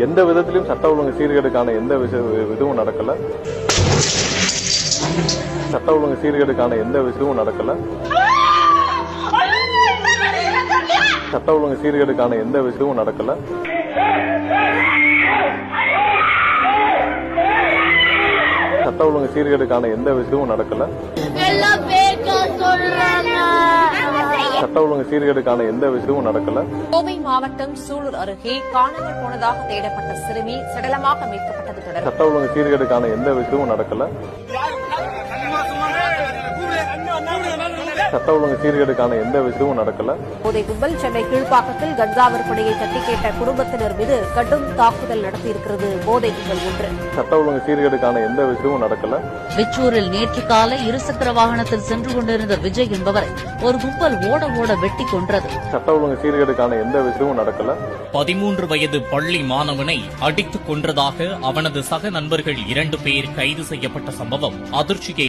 எந்த விதத்திலும் சட்ட ஒழுங்கு சீர்கேடுக்கான எந்த இதுவும் நடக்கல. சட்ட ஒழுங்கு சீர்கேடுக்கான எந்த விஷயமும் நடக்கல. சட்ட ஒழுங்கு சீர்கேடுக்கான எந்த விஷயமும் நடக்கல. சட்ட ஒழுங்கு சீர்கேடுக்கான எந்த விஷயமும் நடக்கல. சட்ட ஒழுங்கு சீர்கேடுக்கான எந்த விஷயமும் நடக்கல. கோவை மாவட்டம் சூலூர் அருகே காணாமல் போனதாக தேடப்பட்ட சிறுமி சடலமாக மீட்கப்பட்டது தொடர்பாக சட்ட ஒழுங்கு சீர்கேடுக்கான எந்த விஷயமும் நடக்கல. சட்ட ஒழுங்கு சீர்கேடுக்கான எந்த விஷயமும் நடக்கல. போதை கும்பல் சென்னை கீழ்ப்பாக்கத்தில் கஞ்சா விற்பனையை தட்டி கேட்ட குடும்பத்தினர் மீது கடும் தாக்குதல் நடத்தியிருக்கிறது போதை கும்பல் ஒன்று. சட்ட ஒழுங்கு சீர்கேடுக்கான எந்த விஷயமும் நடக்கல. விச்சூரில் நேற்று காலை இருசக்கர வாகனத்தில் சென்று கொண்டிருந்த விஜய் என்பவரை ஒரு கும்பல் ஓட ஓட வெட்டி கொன்றது. சட்ட ஒழுங்கு சீர்கேடுக்கான எந்த விஷயமும் நடக்கல. 13 வயது பள்ளி மாணவனை அடித்துக் கொன்றதாக அவனது சக நண்பர்கள் 2 பேர் கைது செய்யப்பட்ட சம்பவம் அதிர்ச்சியை